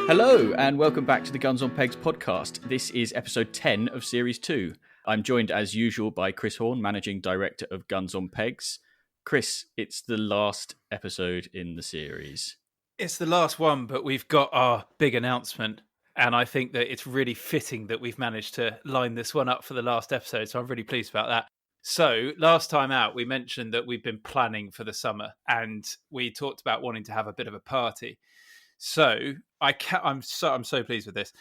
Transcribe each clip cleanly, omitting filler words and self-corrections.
Hello, and welcome back to the Guns on Pegs podcast. This is episode 10 of series 2. I'm joined as usual by Chris Horn, managing director of Guns on Pegs. Chris, it's the last episode in the series. It's the last one, but we've got our big announcement. And I think that it's really fitting that we've managed to line this one up for the last episode. So I'm really pleased about that. So last time out, we mentioned that we've been planning for the summer and we talked about wanting to have a bit of a party. So I'm so pleased with this.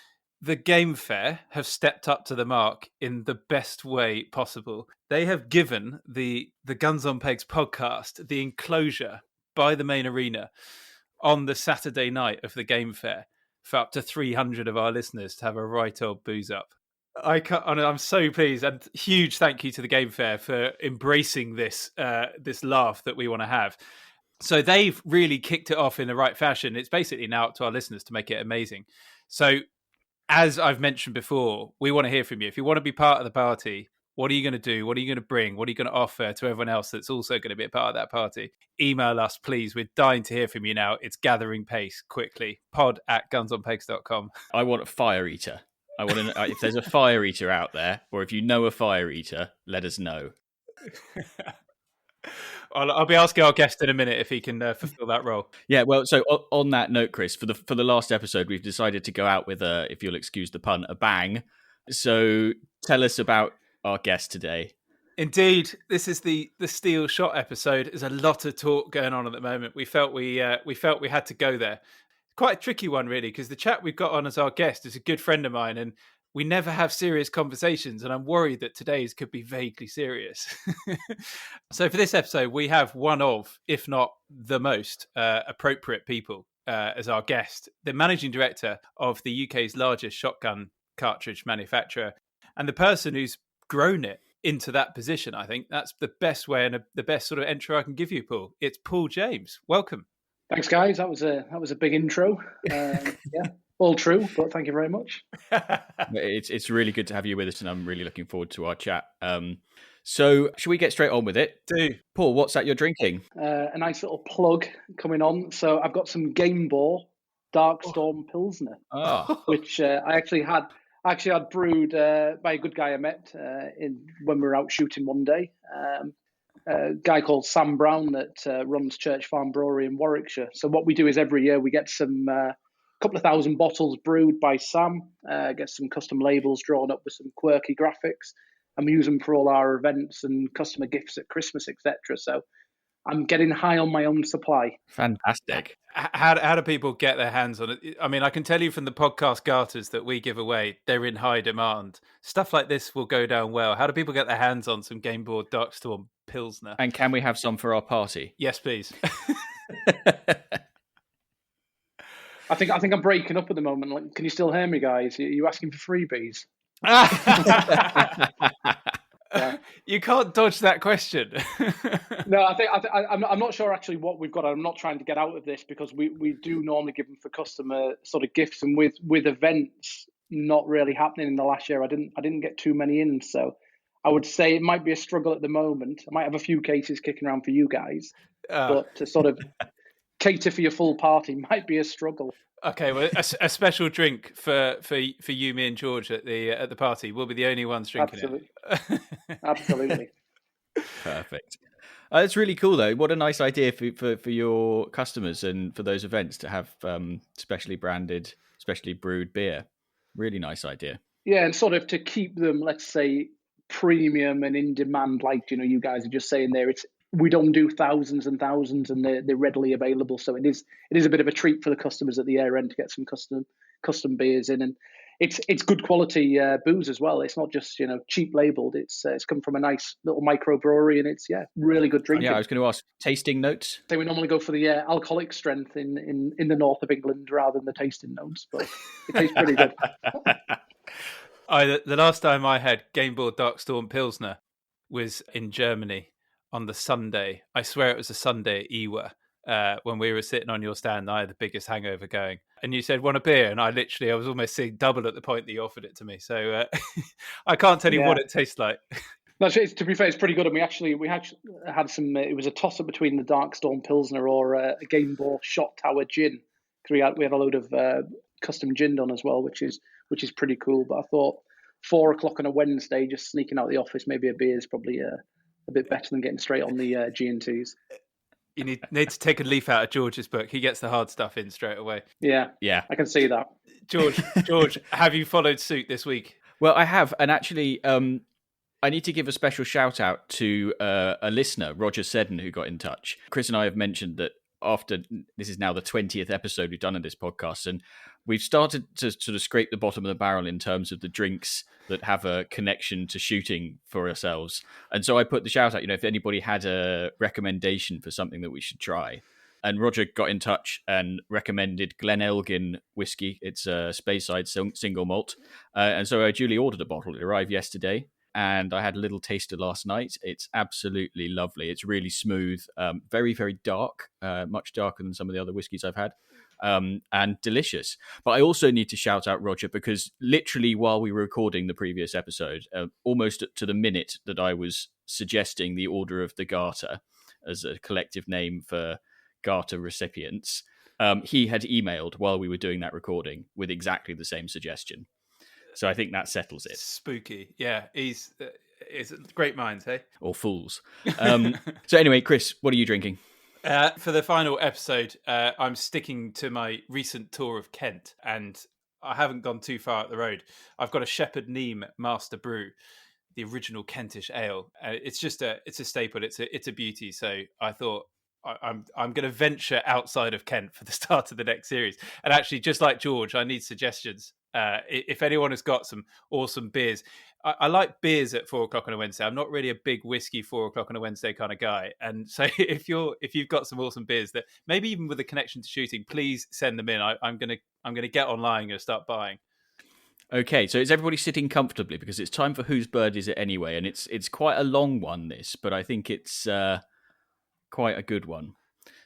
The Game Fair have stepped up to the mark in the best way possible. They have given the Guns on Pegs podcast the enclosure by the main arena on the Saturday night of the Game Fair for up to 300 of our listeners to have a right old booze up. I'm so pleased, and huge thank you to the Game Fair for embracing this laugh that we want to have. So they've really kicked it off in the right fashion. It's basically now up to our listeners to make it amazing. So as I've mentioned before, we want to hear from you. If you want to be part of the party, what are you going to do? What are you going to bring? What are you going to offer to everyone else that's also going to be a part of that party? Email us, please. We're dying to hear from you now. It's gathering pace quickly. pod@gunsonpegs.com. I want a fire eater. I want to know if there's a fire eater out there, or if you know a fire eater, let us know. I'll be asking our guest in a minute if he can fulfill that role. Yeah, well, so on that note, Chris, for the last episode, we've decided to go out with if you'll excuse the pun, a bang. So tell us about our guest today. Indeed, this is the Steel Shot episode. There's a lot of talk going on at the moment. We felt we had to go there. Quite a tricky one, really, because the chap we've got on as our guest is a good friend of mine, and we never have serious conversations, and I'm worried that today's could be vaguely serious. So for this episode, we have one of, if not the most appropriate people as our guest, the managing director of the UK's largest shotgun cartridge manufacturer, and the person who's grown it into that position. I think that's the best way and the best sort of intro I can give you, Paul. It's Paul James. Welcome. Thanks, guys. That was a big intro. Yeah. All true, but thank you very much. It's really good to have you with us, and I'm really looking forward to our chat. So should we get straight on with it? Do. Paul, what's that you're drinking? A nice little plug coming on. So I've got some Gamebore Dark Storm Pilsner, which I actually had brewed by a good guy I met when we were out shooting one day. A guy called Sam Brown that runs Church Farm Brewery in Warwickshire. So what we do is every year we get some couple of thousand bottles brewed by Sam, get some custom labels drawn up with some quirky graphics, and we use them for all our events and customer gifts at Christmas, etc. So I'm getting high on my own supply. Fantastic. How do people get their hands on it? I mean, I can tell you from the podcast garters that we give away, they're in high demand. Stuff like this will go down well. How do people get their hands on some Gamebore Darkstorm Pilsner? And can we have some for our party? Yes, please. I think I'm breaking up at the moment. Like, can you still hear me, guys? Are you asking for freebies? Yeah. You can't dodge that question. No, I'm not sure actually what we've got. I'm not trying to get out of this because we do normally give them for customer sort of gifts, and with events not really happening in the last year, I didn't get too many in. So I would say it might be a struggle at the moment. I might have a few cases kicking around for you guys, but to sort of cater for your full party might be a struggle. Okay, well, a special drink for you, me, and George at the party. We'll be the only ones drinking it. Absolutely. Perfect. That's really cool, though. What a nice idea for your customers and for those events to have specially branded, specially brewed beer. Really nice idea. Yeah, and sort of to keep them, let's say, premium and in demand, like you guys are just saying there. We don't do thousands and thousands, and they're readily available. So it is a bit of a treat for the customers at the year end to get some custom beers in, and it's good quality booze as well. It's not just cheap labeled. It's come from a nice little microbrewery, and it's really good drinking. Yeah, I was going to ask tasting notes. So we normally go for the alcoholic strength in the north of England rather than the tasting notes, but it tastes pretty good. The last time I had Gamebore Darkstorm Pilsner was in Germany. On the Sunday, I swear it was a Sunday at Ewa, when we were sitting on your stand. I had the biggest hangover going, and you said, "Want a beer?" And I was almost seeing double at the point that you offered it to me. So I can't tell you what it tastes like. No, to be fair, it's pretty good. And we actually had some. It was a toss up between the Darkstorm Pilsner or a Gamebore Shot Tower Gin. We had a load of custom gin done as well, which is pretty cool. But I thought 4:00 on a Wednesday, just sneaking out the office, maybe a beer is probably a bit better than getting straight on the G&Ts. You need to take a leaf out of George's book. He gets the hard stuff in straight away. Yeah, I can see that. George, have you followed suit this week? Well, I have, and actually, I need to give a special shout out to a listener, Roger Seddon, who got in touch. Chris and I have mentioned that after this is now the 20th episode we've done of this podcast, and we've started to sort of scrape the bottom of the barrel in terms of the drinks that have a connection to shooting for ourselves. And so I put the shout out, if anybody had a recommendation for something that we should try. And Roger got in touch and recommended Glenelgin whiskey. It's a Speyside single malt. And so I duly ordered a bottle. It arrived yesterday. And I had a little taster last night. It's absolutely lovely. It's really smooth, very, very dark, much darker than some of the other whiskies I've had, and delicious. But I also need to shout out Roger, because literally while we were recording the previous episode, almost to the minute that I was suggesting the Order of the Garter as a collective name for Garter recipients, he had emailed while we were doing that recording with exactly the same suggestion. So I think that settles it. Spooky. Yeah, he's great minds, hey? Or fools. So anyway, Chris, what are you drinking? For the final episode, I'm sticking to my recent tour of Kent, and I haven't gone too far up the road. I've got a Shepherd Neame Master Brew, the original Kentish ale. It's a staple. It's a beauty. So I thought I'm going to venture outside of Kent for the start of the next series. And actually, just like George, I need suggestions. If anyone has got some awesome beers, I like beers at 4:00 on a Wednesday. I'm not really a big whiskey 4:00 on a Wednesday kind of guy. And so if you've got some awesome beers that maybe even with a connection to shooting, please send them in. I'm gonna get online and start buying. Okay, so is everybody sitting comfortably, because it's time for Whose Bird Is It Anyway? And it's quite a long one, this, but I think it's quite a good one.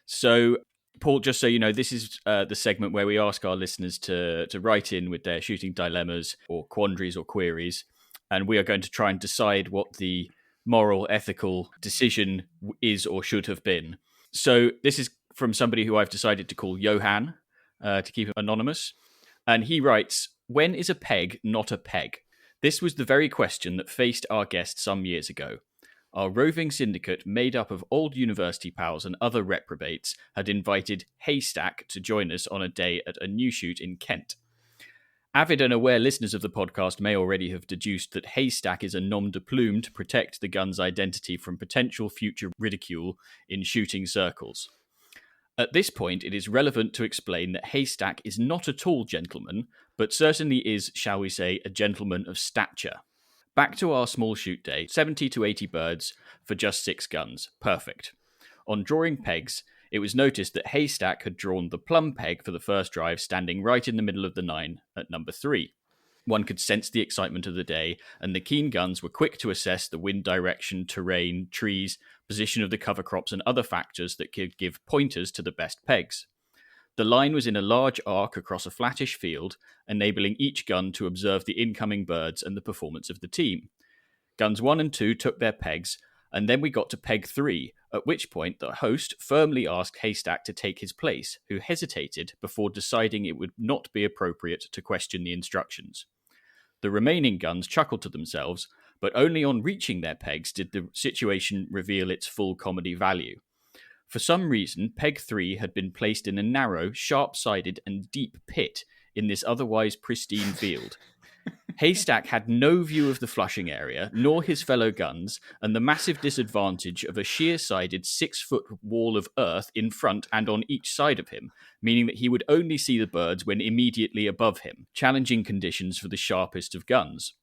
So, Paul, just so you know, this is the segment where we ask our listeners to write in with their shooting dilemmas or quandaries or queries, and we are going to try and decide what the moral, ethical decision is or should have been. So this is from somebody who I've decided to call Johan, to keep him anonymous. And he writes, "When is a peg not a peg? This was the very question that faced our guest some years ago. Our roving syndicate, made up of old university pals and other reprobates, had invited Haystack to join us on a day at a new shoot in Kent. Avid and aware listeners of the podcast may already have deduced that Haystack is a nom de plume to protect the gun's identity from potential future ridicule in shooting circles. At this point, it is relevant to explain that Haystack is not at all gentleman, but certainly is, shall we say, a gentleman of stature. Back to our small shoot day, 70 to 80 birds for just 6 guns. Perfect. On drawing pegs, it was noticed that Haystack had drawn the plum peg for the first drive, standing right in the middle of the 9 at number 3. One could sense the excitement of the day, and the keen guns were quick to assess the wind direction, terrain, trees, position of the cover crops, and other factors that could give pointers to the best pegs. The line was in a large arc across a flattish field, enabling each gun to observe the incoming birds and the performance of the team. Guns 1 and 2 took their pegs, and then we got to peg 3, at which point the host firmly asked Haystack to take his place, who hesitated before deciding it would not be appropriate to question the instructions. The remaining guns chuckled to themselves, but only on reaching their pegs did the situation reveal its full comedy value. For some reason, peg 3 had been placed in a narrow, sharp-sided and deep pit in this otherwise pristine field. Haystack had no view of the flushing area, nor his fellow guns, and the massive disadvantage of a sheer-sided 6-foot wall of earth in front and on each side of him, meaning that he would only see the birds when immediately above him, challenging conditions for the sharpest of guns.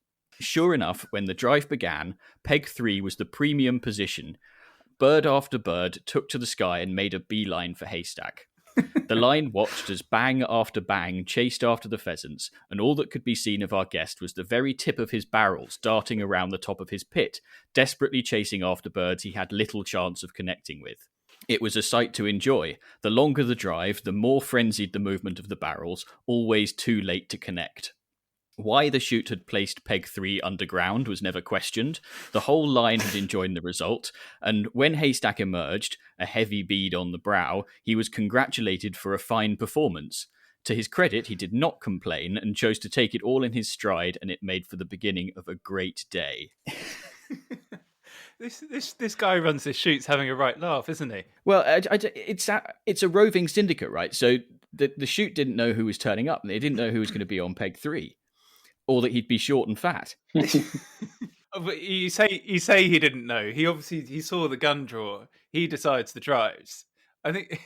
Sure enough, when the drive began, peg 3 was the premium position. Bird after bird took to the sky and made a beeline for Haystack. The line watched as bang after bang chased after the pheasants, and all that could be seen of our guest was the very tip of his barrels darting around the top of his pit, desperately chasing after birds he had little chance of connecting with. It was a sight to enjoy. The longer the drive, the more frenzied the movement of the barrels, always too late to connect. Why the shoot had placed peg 3 underground was never questioned. The whole line had enjoyed the result, and when Haystack emerged, a heavy bead on the brow, he was congratulated for a fine performance. To his credit, he did not complain and chose to take it all in his stride, and it made for the beginning of a great day. This guy who runs this shoot's having a right laugh, isn't he? Well, it's a roving syndicate, right? So the shoot didn't know who was turning up, and they didn't know who was going to be on peg 3, or that he'd be short and fat. But you say he didn't know. He saw the gun drawer. He decides the drives. I think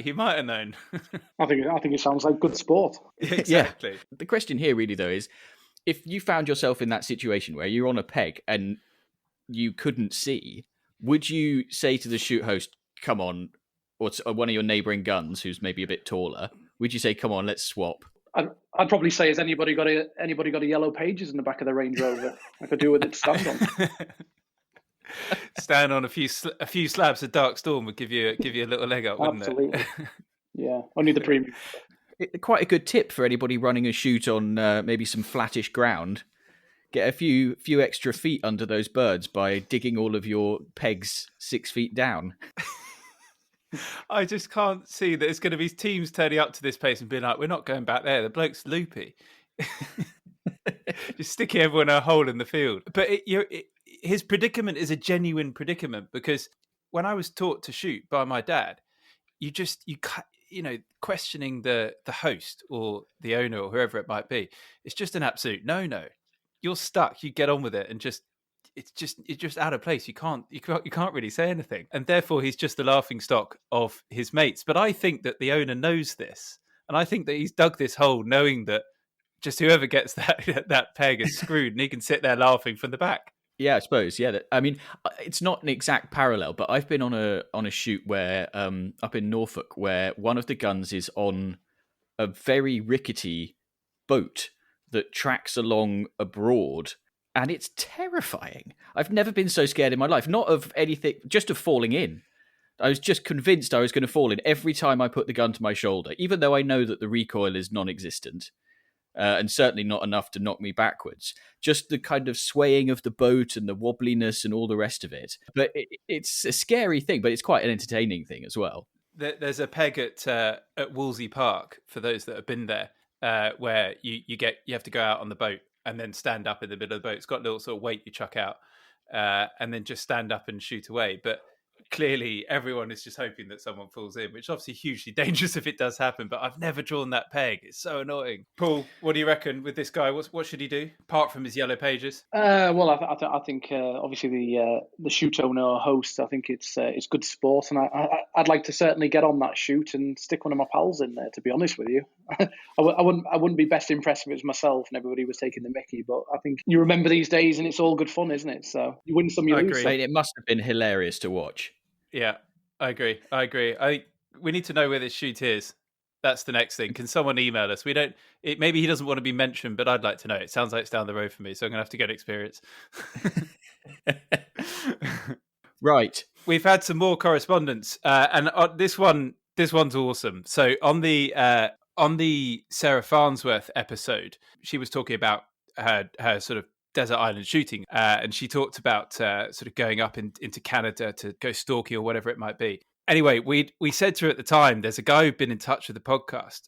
he might have known. I think it sounds like good sport. Exactly. Yeah. The question here really though is, if you found yourself in that situation where you're on a peg and you couldn't see, would you say to the shoot host, "Come on," or one of your neighbouring guns who's maybe a bit taller? Would you say, "Come on, let's swap"? I'd probably say, has anybody got a yellow pages in the back of the Range Rover? I could do with it to stand on. Stand on a few slabs of Dark Storm would give you a little leg up, wouldn't Absolutely. it? Yeah, only the premium. Quite a good tip for anybody running a shoot on maybe some flattish ground. Get a few extra feet under those birds by digging all of your pegs 6 feet down. I just can't see that it's going to be teams turning up to this place and being like, "We're not going back there. The bloke's loopy." Just sticking everyone a hole in the field. But his predicament is a genuine predicament, because when I was taught to shoot by my dad, you questioning the host or the owner or whoever it might be, it's just an absolute no. You're stuck. You get on with it, and it's just out of place. You can't really say anything, and therefore he's just the laughing stock of his mates. But I think that the owner knows this, and I think that he's dug this hole knowing that just whoever gets that peg is screwed, and he can sit there laughing from the back. Yeah, I suppose. Yeah, I mean, it's not an exact parallel, but I've been on a shoot where up in Norfolk, where one of the guns is on a very rickety boat that tracks along a broad, and it's terrifying. I've never been so scared in my life. Not of anything, just of falling in. I was just convinced I was going to fall in every time I put the gun to my shoulder, even though I know that the recoil is non-existent. And certainly not enough to knock me backwards. Just the kind of swaying of the boat and the wobbliness and all the rest of it. But it's a scary thing, but it's quite an entertaining thing as well. There's a peg at Wolsey Park, for those that have been there, where you have to go out on the boat and then stand up in the middle of the boat. It's got a little sort of weight you chuck out, and then just stand up and shoot away. But clearly everyone is just hoping that someone falls in, which is obviously hugely dangerous if it does happen. But I've never drawn that peg. It's so annoying. Paul, what do you reckon with this guy? What should he do apart from his yellow pages? Well, I think obviously the shoot owner or host, I think it's good sport, and I'd like to certainly get on that shoot and stick one of my pals in there. To be honest with you, I wouldn't be best impressed if it was myself and everybody was taking the mickey. But I think you remember these days, and it's all good fun, isn't it? So you win some, you lose some. It must have been hilarious to watch. Yeah, I agree. We need to know where this shoot is. That's the next thing. Can someone email us? Maybe he doesn't want to be mentioned, but I'd like to know. It sounds like it's down the road for me, so I'm going to have to get experience. Right. We've had some more correspondence, and this one's awesome. So on the Sarah Farnsworth episode, she was talking about her sort of desert island shooting, and she talked about sort of going up into Canada to go stalking or whatever it might be. Anyway, we said to her at the time, there's a guy who'd been in touch with the podcast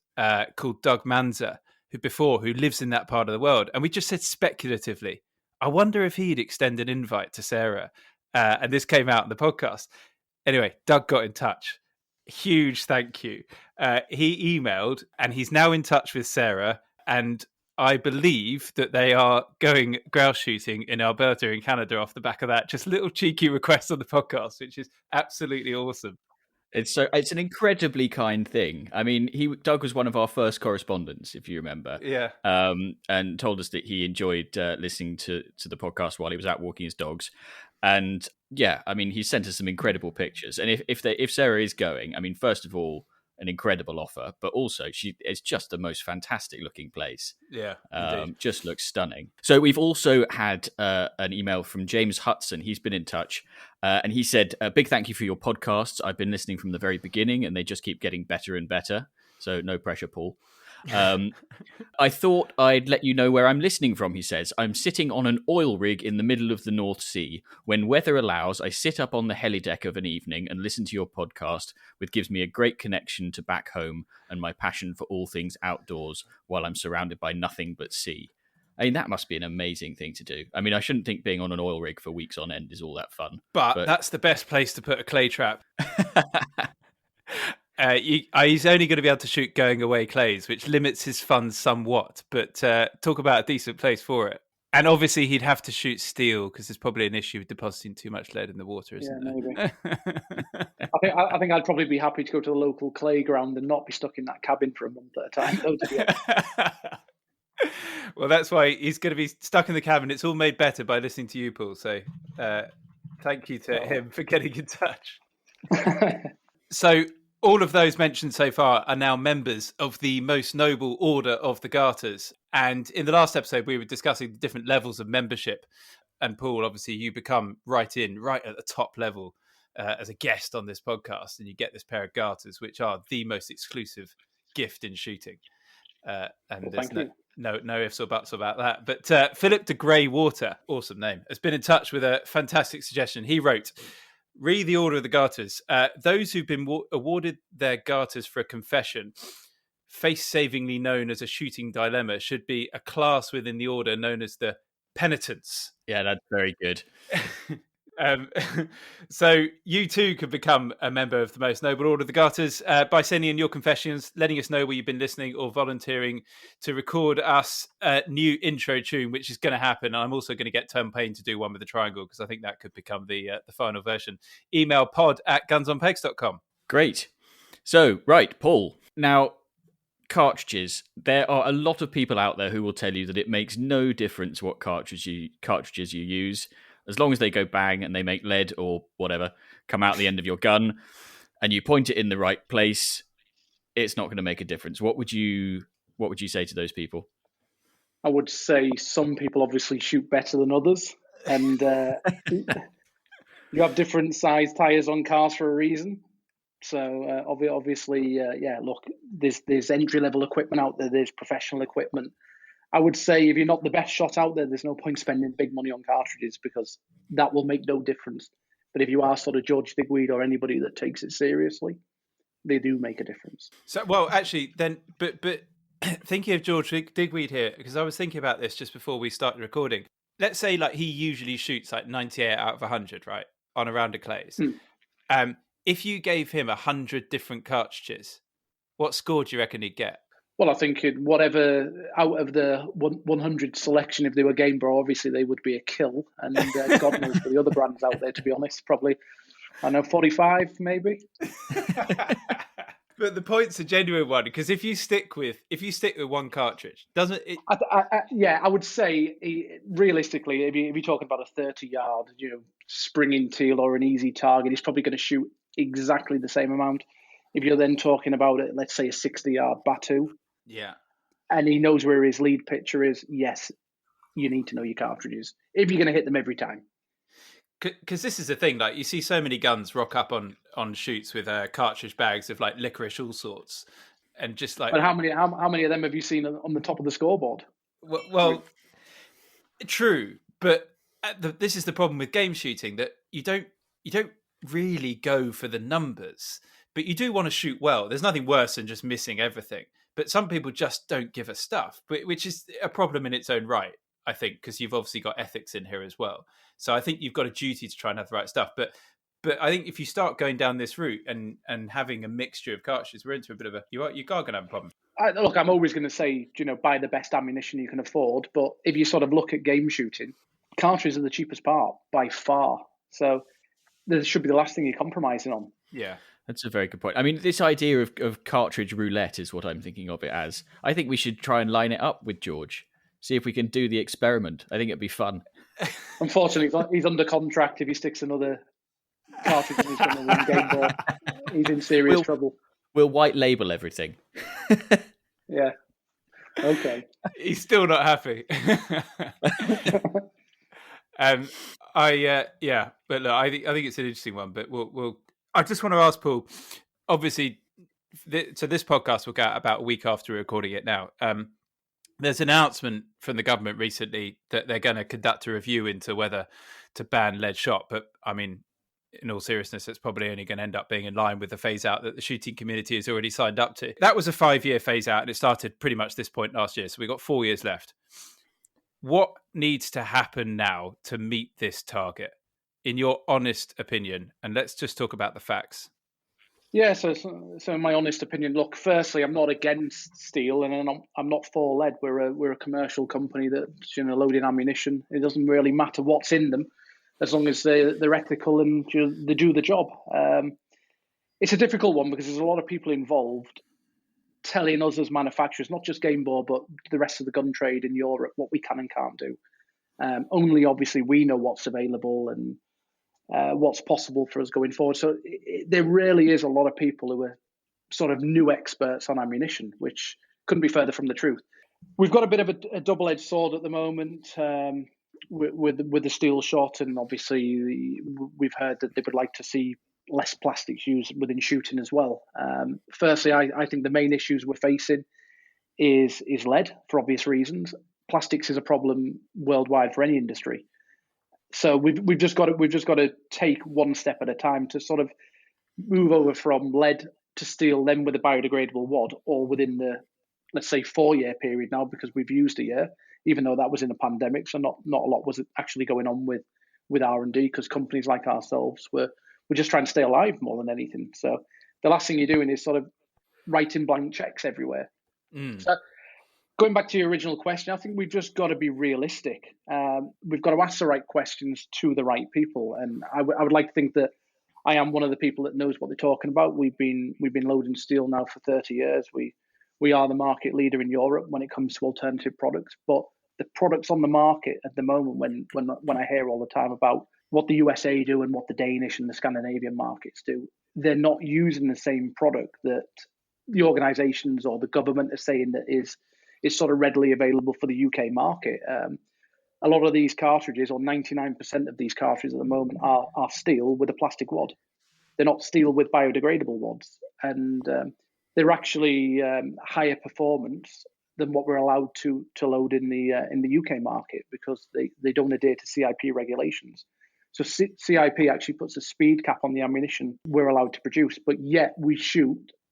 called Doug Manza, who lives in that part of the world, and we just said speculatively, I wonder if he'd extend an invite to Sarah, and this came out in the podcast. Anyway, Doug got in touch. Huge thank you. He emailed, and he's now in touch with Sarah, and I believe that they are going grouse shooting in Alberta in Canada off the back of that. Just little cheeky request on the podcast, which is absolutely awesome. It's an incredibly kind thing. I mean, Doug was one of our first correspondents, if you remember. Yeah. And told us that he enjoyed listening to the podcast while he was out walking his dogs. And yeah, I mean, he sent us some incredible pictures. And if Sarah is going, I mean, first of all, an incredible offer, but also it's just the most fantastic looking place. Yeah, just looks stunning. So we've also had an email from James Hudson. He's been in touch, and he said, "A big thank you for your podcasts. I've been listening from the very beginning, and they just keep getting better and better. So no pressure, Paul. I thought I'd let you know where I'm listening from, he says. I'm sitting on an oil rig in the middle of the North Sea. When weather allows, I sit up on the helideck of an evening and listen to your podcast, which gives me a great connection to back home and my passion for all things outdoors while I'm surrounded by nothing but sea. I mean, that must be an amazing thing to do. I mean, I shouldn't think being on an oil rig for weeks on end is all that fun. But that's the best place to put a clay trap. He's only going to be able to shoot going away clays, which limits his fun somewhat. But talk about a decent place for it. And obviously, he'd have to shoot steel because there's probably an issue with depositing too much lead in the water, isn't there? Maybe. I think I'd probably be happy to go to the local clay ground and not be stuck in that cabin for a month at a time, though, to be honest. Well, that's why he's going to be stuck in the cabin. It's all made better by listening to you, Paul. So thank you to him for getting in touch. So all of those mentioned so far are now members of the most noble order of the Garters. And in the last episode, we were discussing the different levels of membership. And Paul, obviously, you become right at the top level as a guest on this podcast. And you get this pair of Garters, which are the most exclusive gift in shooting. There's no ifs or buts about that. But Philip de Grey Water, awesome name, has been in touch with a fantastic suggestion. He wrote, read the order of the Garters. Those who've been awarded their Garters for a confession, face-savingly known as a shooting dilemma, should be a class within the order known as the penitents. Yeah, that's very good. So you too could become a member of the most noble order of the Garters by sending in your confessions, letting us know where you've been listening, or volunteering to record us a new intro tune, which is going to happen. And I'm also going to get Tom Payne to do one with the triangle because I think that could become the final version. Email pod@gunsonpegs.com. Great. So, right, Paul. Now, cartridges. There are a lot of people out there who will tell you that it makes no difference what cartridges you use. As long as they go bang and they make lead or whatever come out the end of your gun and you point it in the right place, it's not going to make a difference. What would you say to those people? I would say some people obviously shoot better than others. And you have different size tires on cars for a reason. So obviously, look, there's entry-level equipment out there. There's professional equipment. I would say if you're not the best shot out there, there's no point spending big money on cartridges because that will make no difference. But if you are sort of George Digweed or anybody that takes it seriously, they do make a difference. So, well, actually, then, but thinking of George Digweed here, because I was thinking about this just before we started recording. Let's say like he usually shoots like 98 out of 100, right, on a round of clays. If you gave him 100 different cartridges, what score do you reckon he'd get? Well, I think whatever out of the 100 selection, if they were Gamebore, obviously they would be a kill. And God knows for the other brands out there, to be honest, probably, I know, 45 maybe. But the point's a genuine one because if you stick with one cartridge, doesn't it? I would say realistically, if you're talking about a 30-yard, springing teal or an easy target, he's probably going to shoot exactly the same amount. If you're then talking about it, let's say a 60-yard Batu. Yeah. And he knows where his lead pitcher is. Yes, you need to know your cartridges if you're going to hit them every time. Because this is the thing, like you see so many guns rock up on shoots with cartridge bags of like licorice, all sorts, and just like. But how many of them have you seen on the top of the scoreboard? Well, true, but this is the problem with game shooting that you don't really go for the numbers, but you do want to shoot well. There's nothing worse than just missing everything. But some people just don't give a stuff, which is a problem in its own right, I think, because you've obviously got ethics in here as well. So I think you've got a duty to try and have the right stuff. But I think if you start going down this route and having a mixture of cartridges, we're into a bit of you are going to have a problem. Look, I'm always going to say, buy the best ammunition you can afford. But if you sort of look at game shooting, cartridges are the cheapest part by far. So this should be the last thing you're compromising on. Yeah. That's a very good point. I mean, this idea of cartridge roulette is what I'm thinking of it as. I think we should try and line it up with George. See if we can do the experiment. I think it'd be fun. Unfortunately, he's under contract. If he sticks another cartridge in his gun and Gamebore, he's in serious trouble. We'll white label everything. Yeah. Okay. He's still not happy. But look, I think it's an interesting one. But we'll. I just want to ask Paul. Obviously, So this podcast will go out about a week after recording it now. There's an announcement from the government recently that they're going to conduct a review into whether to ban lead shot. But I mean, in all seriousness, it's probably only going to end up being in line with the phase out that the shooting community has already signed up to. That was a 5-year phase out, and it started pretty much this point last year. So we've got 4 years left. What needs to happen now to meet this target, in your honest opinion? And let's just talk about the facts. Yeah, so in my honest opinion, look, firstly, I'm not against steel, and I'm not for lead. We're a commercial company that's loading ammunition. It doesn't really matter what's in them, as long as they're ethical and they do the job. It's a difficult one because there's a lot of people involved telling us as manufacturers, not just Gamebore, but the rest of the gun trade in Europe, what we can and can't do. Only obviously we know what's available and what's possible for us going forward. So there really is a lot of people who are sort of new experts on ammunition, which couldn't be further from the truth. We've got a bit of a double-edged sword at the moment with the steel shot, and obviously we've heard that they would like to see less plastics used within shooting as well. Firstly, I think the main issues we're facing is lead, for obvious reasons. Plastics is a problem worldwide for any industry. So we've just got to take one step at a time to sort of move over from lead to steel, then with a biodegradable wad, or within the, let's say, 4-year period now, because we've used a year, even though that was in a pandemic. So not a lot was actually going on with R&D, because companies like ourselves were just trying to stay alive more than anything. So the last thing you're doing is sort of writing blank checks everywhere. So going back to your original question, I think we've just got to be realistic. We've got to ask the right questions to the right people, and I would like to think that I am one of the people that knows what they're talking about. We've been loading steel now for 30 years. We are the market leader in Europe when it comes to alternative products. But the products on the market at the moment, when I hear all the time about what the USA do and what the Danish and the Scandinavian markets do, they're not using the same product that the organisations or the government are saying that is sort of readily available for the UK market. A lot of these cartridges, or 99% of these cartridges at the moment, are steel with a plastic wad. They're not steel with biodegradable wads, and they're actually higher performance than what we're allowed to load in the UK market, because they don't adhere to CIP regulations. So CIP actually puts a speed cap on the ammunition we're allowed to produce, but yet we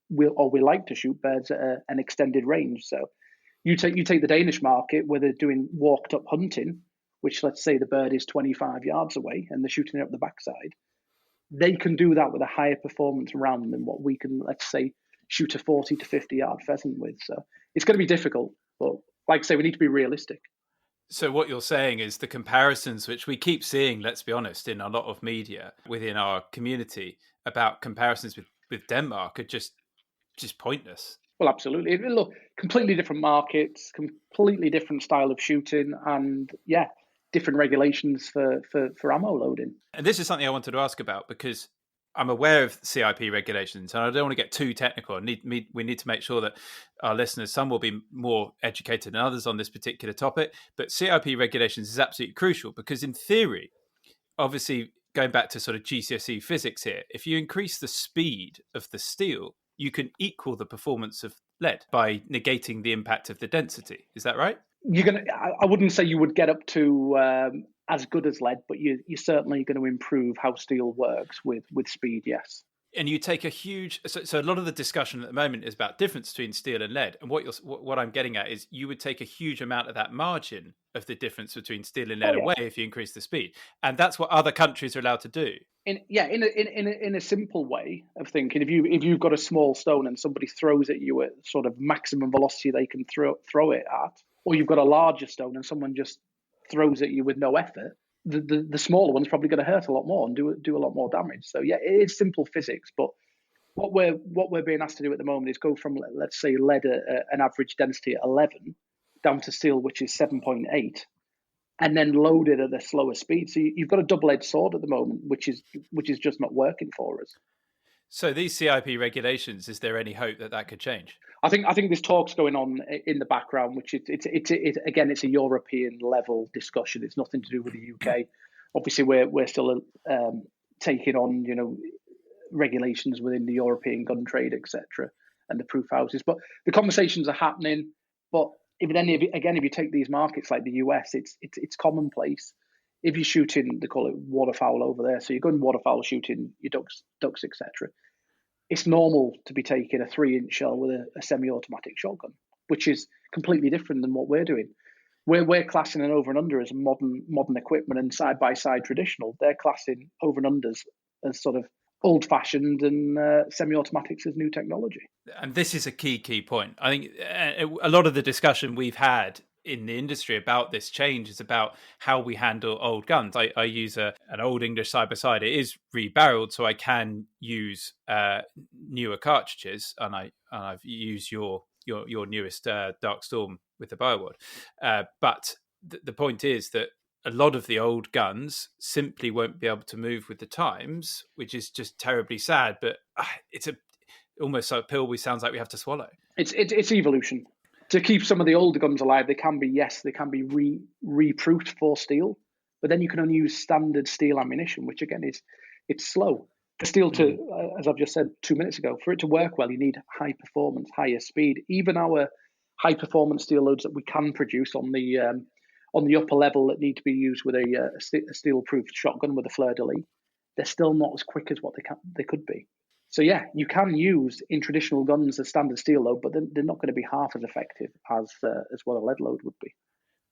like to shoot birds at an extended range. So you take the Danish market, where they're doing walked up hunting, which, let's say the bird is 25 yards away and they're shooting it up the backside. They can do that with a higher performance round than what we can, let's say, shoot a 40 to 50 yard pheasant with. So it's going to be difficult, but like I say, we need to be realistic. So what you're saying is the comparisons, which we keep seeing, let's be honest, in a lot of media within our community about comparisons with Denmark, are just pointless. Well, absolutely. Look, completely different markets, completely different style of shooting, and different regulations for ammo loading. And this is something I wanted to ask about, because I'm aware of CIP regulations, and I don't want to get too technical. We need to make sure that our listeners, some will be more educated than others on this particular topic, but CIP regulations is absolutely crucial, because in theory, obviously going back to sort of GCSE physics here, if you increase the speed of the steel, you can equal the performance of lead by negating the impact of the density. Is that right? I wouldn't say you would get up to as good as lead, but you're certainly going to improve how steel works with speed, yes. And you take a huge... So a lot of the discussion at the moment is about difference between steel and lead. And what I'm getting at is you would take a huge amount of that margin of the difference between steel and lead away if you increase the speed. And that's what other countries are allowed to do. In a simple way of thinking, if you've got a small stone and somebody throws at you at sort of maximum velocity they can throw it at, or you've got a larger stone and someone just throws at you with no effort, the smaller one's probably going to hurt a lot more and do a lot more damage. So yeah, it is simple physics, but what we're being asked to do at the moment is go from, let's say, lead at an average density at 11 down to steel, which is 7.8, and then load it at a slower speed. So you've got a double-edged sword at the moment, which is just not working for us. So these CIP regulations, is there any hope that could change? I think there's talks going on in the background, which it's a European level discussion. It's nothing to do with the UK. Obviously, we're still taking on regulations within the European gun trade, etc. and the proof houses. But the conversations are happening. But if you take these markets like the US, it's commonplace. If you're shooting, they call it waterfowl over there. So you're going waterfowl shooting your ducks, etc. It's normal to be taking a 3-inch shell with a semi-automatic shotgun, which is completely different than what we're doing. We're classing an over and under as modern equipment and side by side traditional. They're classing over and unders as sort of old fashioned and semi-automatics as new technology. And this is a key point. I think a lot of the discussion we've had in the industry about this change is about how we handle old guns. I use an old English side-by-side. It is rebarreled, so I can use newer cartridges, and I've used your newest Dark Storm with the Biowad. But the point is that a lot of the old guns simply won't be able to move with the times, which is just terribly sad. But it's almost like a pill sounds like we have to swallow. It's evolution. To keep some of the older guns alive, they can be re-proofed for steel, but then you can only use standard steel ammunition, which again it's slow. The steel as I've just said 2 minutes ago, for it to work well, you need high performance, higher speed. Even our high performance steel loads that we can produce on the upper level that need to be used with a steel proofed shotgun with a fleur de lis, they're still not as quick as what they could be. So yeah, you can use in traditional guns a standard steel load, but they're not going to be half as effective as what a lead load would be.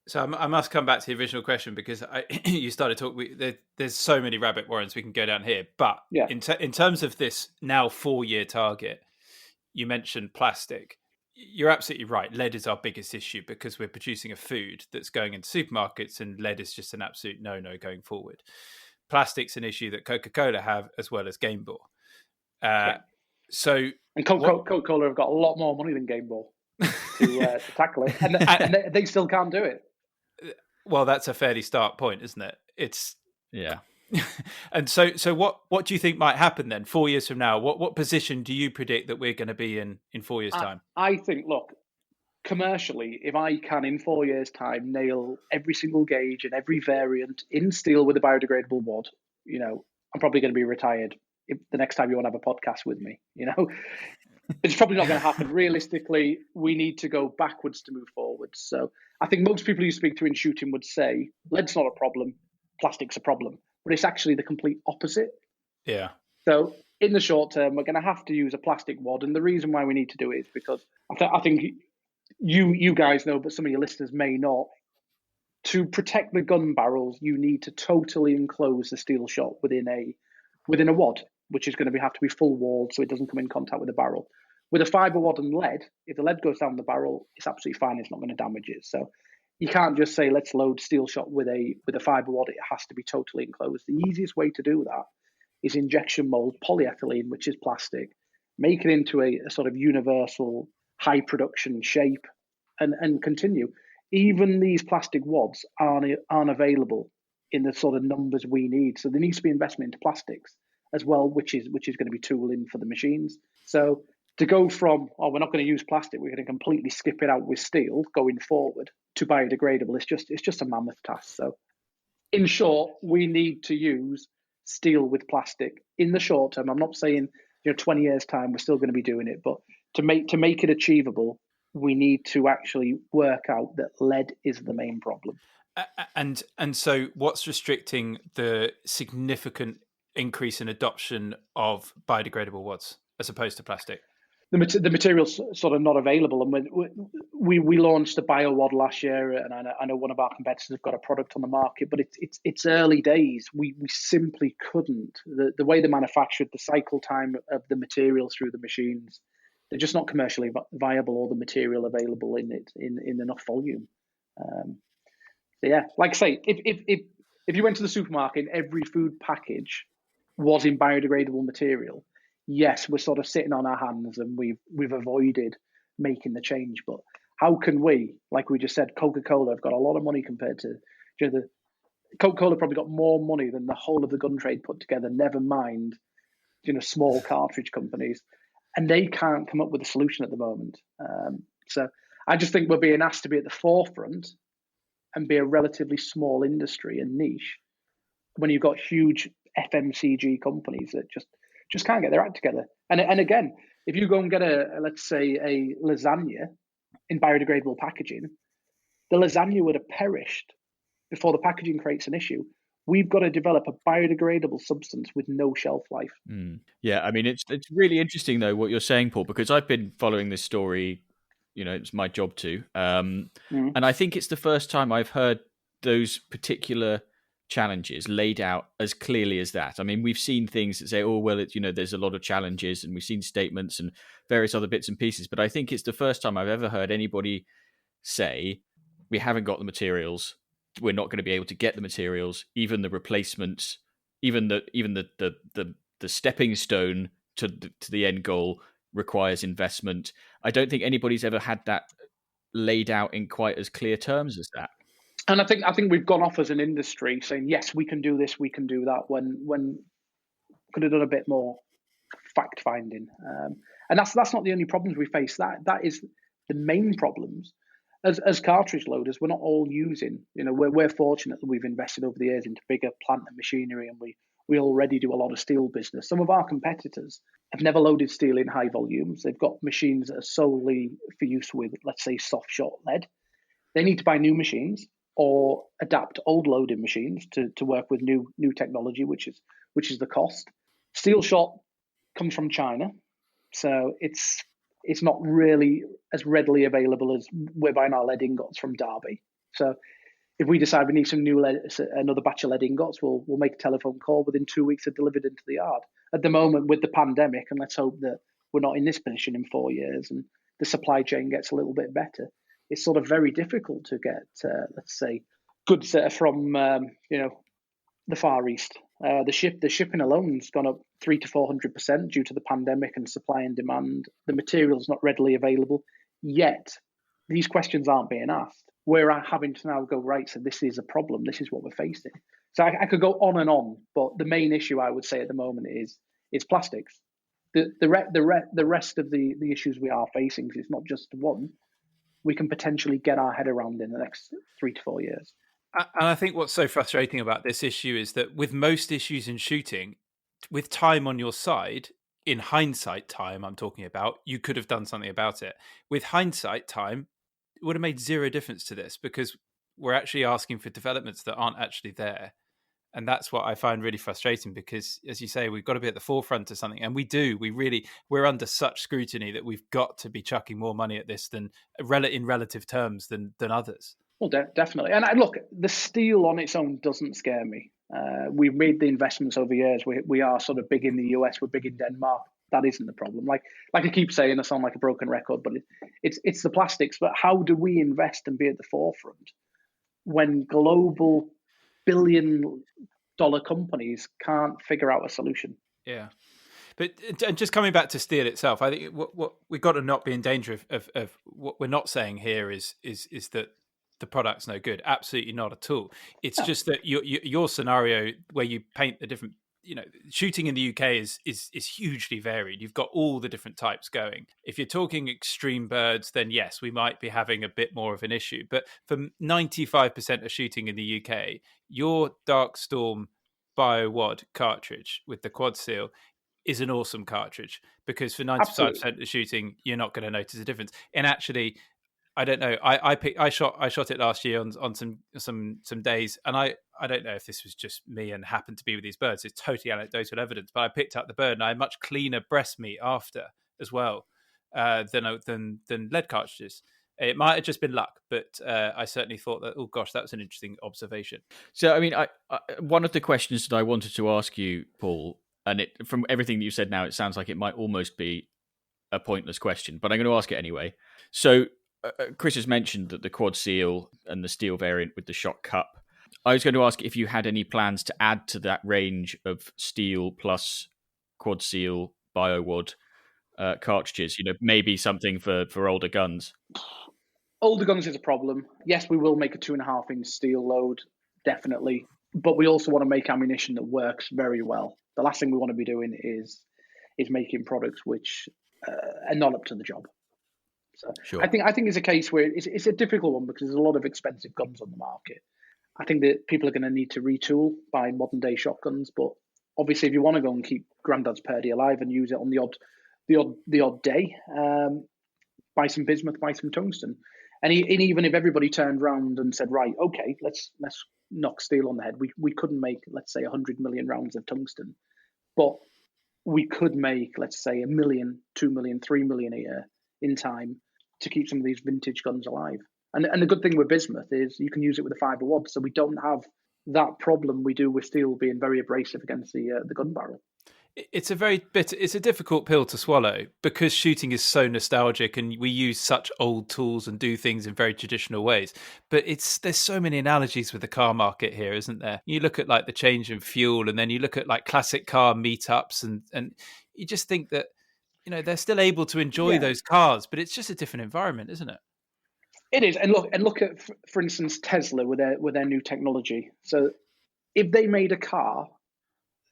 So I must come back to the original question because you started talking. There's so many rabbit warrens we can go down here, but yeah. In terms of this now 4-year target, you mentioned plastic. You're absolutely right. Lead is our biggest issue because we're producing a food that's going into supermarkets, and lead is just an absolute no going forward. Plastic's an issue that Coca-Cola have as well as Gamebore. And Coca-Cola have got a lot more money than Gamebore to tackle it, and they still can't do it. Well, that's a fairly stark point, isn't it? It's yeah. And so what do you think might happen then 4 years from now? What position do you predict that we're going to be in 4 years' time? I think, look, commercially, if I can in 4 years' time nail every single gauge and every variant in steel with a biodegradable wad, I'm probably going to be retired the next time you want to have a podcast with me. It's probably not going to happen. Realistically, we need to go backwards to move forwards. So I think most people you speak to in shooting would say lead's not a problem, plastic's a problem, but it's actually the complete opposite. Yeah. So in the short term, we're going to have to use a plastic wad, and the reason why we need to do it is because I think you guys know, but some of your listeners may not. To protect the gun barrels, you need to totally enclose the steel shot within a wad, which is going to have to be full walled so it doesn't come in contact with the barrel. With a fibre wad and lead, if the lead goes down the barrel, it's absolutely fine. It's not going to damage it. So you can't just say, let's load steel shot with a fibre wad. It has to be totally enclosed. The easiest way to do that is injection mold polyethylene, which is plastic, make it into a sort of universal high production shape and continue. Even these plastic wads aren't available in the sort of numbers we need. So there needs to be investment into plastics as well, which is going to be tooling for the machines. So to go from, we're not going to use plastic, we're going to completely skip it out with steel going forward to biodegradable, it's just a mammoth task. So in short, we need to use steel with plastic in the short term. I'm not saying 20 years time we're still going to be doing it, but to make it achievable, we need to actually work out that lead is the main problem. And so what's restricting the significant increase in adoption of biodegradable wads as opposed to plastic? The material's sort of not available, and we launched a BioWad last year, and I know one of our competitors have got a product on the market, but it's early days. We simply couldn't. The way they manufactured, the cycle time of the material through the machines, they're just not commercially viable, or the material available in enough volume. So yeah, like I say, if you went to the supermarket, every food package was in biodegradable material. Yes, we're sort of sitting on our hands, and we've avoided making the change. But how can we, like we just said, Coca-Cola have got a lot of money compared to Coca-Cola probably got more money than the whole of the gun trade put together. Never mind, small cartridge companies, and they can't come up with a solution at the moment. So I just think we're being asked to be at the forefront and be a relatively small industry and niche when you've got huge FMCG companies that just can't get their act together. And again, If you go and get let's say a lasagna in biodegradable packaging, the lasagna would have perished before the packaging creates an issue. We've got to develop a biodegradable substance with no shelf life. Yeah, I mean, it's really interesting, though, what you're saying, Paul, because I've been following this story. It's my job to. And I think it's the first time I've heard those particular challenges laid out as clearly as that. I mean, we've seen things that say, oh, well, there's a lot of challenges, and we've seen statements and various other bits and pieces. But I think it's the first time I've ever heard anybody say, we haven't got the materials. We're not going to be able to get the materials, even the replacements, even the stepping stone to the end goal requires investment. I don't think anybody's ever had that laid out in quite as clear terms as that. And I think we've gone off as an industry saying, yes, we can do this, we can do that, when could have done a bit more fact finding. And that's not the only problems we face. That is the main problems. As cartridge loaders, we're not all using, we're fortunate that we've invested over the years into bigger plant and machinery, and we already do a lot of steel business. Some of our competitors have never loaded steel in high volumes. They've got machines that are solely for use with, let's say, soft shot lead. They need to buy new machines or adapt old loading machines to work with new technology, which is the cost. Steel shot comes from China, so it's not really as readily available as we're buying our lead ingots from Derby. So if we decide we need some new lead, another batch of lead ingots, we'll make a telephone call. Within 2 weeks, they're delivered into the yard. At the moment, with the pandemic, and let's hope that we're not in this position in 4 years, and the supply chain gets a little bit better, it's sort of very difficult to get, let's say, goods from the Far East. The shipping alone has gone up 300% to 400% due to the pandemic and supply and demand. The material's not readily available, yet these questions aren't being asked. We're having to now go, right, so this is a problem. This is what we're facing. So I could go on and on, but the main issue I would say at the moment is plastics. The rest of the issues we are facing, because it's not just one, we can potentially get our head around in the next 3 to 4 years. And I think what's so frustrating about this issue is that with most issues in shooting, with time on your side, in hindsight time I'm talking about, you could have done something about it. With hindsight time, it would have made zero difference to this, because we're actually asking for developments that aren't actually there. And that's what I find really frustrating, because, as you say, we've got to be at the forefront of something. And we're under such scrutiny that we've got to be chucking more money at this in relative terms than others. Well, definitely. And look, the steel on its own doesn't scare me. We've made the investments over years. We are sort of big in the US. We're big in Denmark. That isn't the problem. Like I keep saying, I sound like a broken record, but it's the plastics. But how do we invest and be at the forefront when global billion-dollar companies can't figure out a solution? Yeah. But and just coming back to steel itself, I think what we've got to not be in danger of what we're not saying here is that the product's no good. Absolutely not at all. It's just that your scenario where you paint the different, shooting in the UK is hugely varied. You've got all the different types going. If you're talking extreme birds, then yes, we might be having a bit more of an issue. But for 95% of shooting in the UK, your Darkstorm BioWad cartridge with the quad seal is an awesome cartridge, because for 95% of shooting, you're not going to notice a difference. And actually, I don't know. I shot it last year on some days, and I don't know if this was just me and happened to be with these birds. It's totally anecdotal evidence, but I picked up the bird and I had much cleaner breast meat after as well than lead cartridges. It might have just been luck, but I certainly thought that, oh gosh, that was an interesting observation. So, I mean, I one of the questions that I wanted to ask you, Paul, and from everything that you said now, it sounds like it might almost be a pointless question, but I'm going to ask it anyway. So, Chris has mentioned that the quad seal and the steel variant with the shot cup. I was going to ask if you had any plans to add to that range of steel plus quad seal BioWad cartridges. Maybe something for older guns. Older guns is a problem. Yes, we will make a 2.5 inch steel load, definitely. But we also want to make ammunition that works very well. The last thing we want to be doing is making products which are not up to the job. So sure. I think it's a case where it's a difficult one, because there's a lot of expensive guns on the market. I think that people are going to need to retool, buy modern day shotguns. But obviously, if you want to go and keep Grandad's Purdy alive and use it on the the odd day, buy some bismuth, buy some tungsten. And even if everybody turned around and said, right, okay, let's knock steel on the head, we couldn't make, let's say, 100 million rounds of tungsten, but we could make, let's say, 1 million, 2 million, 3 million a year in time to keep some of these vintage guns alive. And the good thing with bismuth is you can use it with a fibre wad, so we don't have that problem we do with steel being very abrasive against the gun barrel. It's a difficult pill to swallow because shooting is so nostalgic and we use such old tools and do things in very traditional ways. But there's so many analogies with the car market here, isn't there? You look at like the change in fuel, and then you look at like classic car meetups, and you just think that, they're still able to enjoy those cars, but it's just a different environment, isn't it? It is. And look at, for instance, Tesla with their new technology. So if they made a car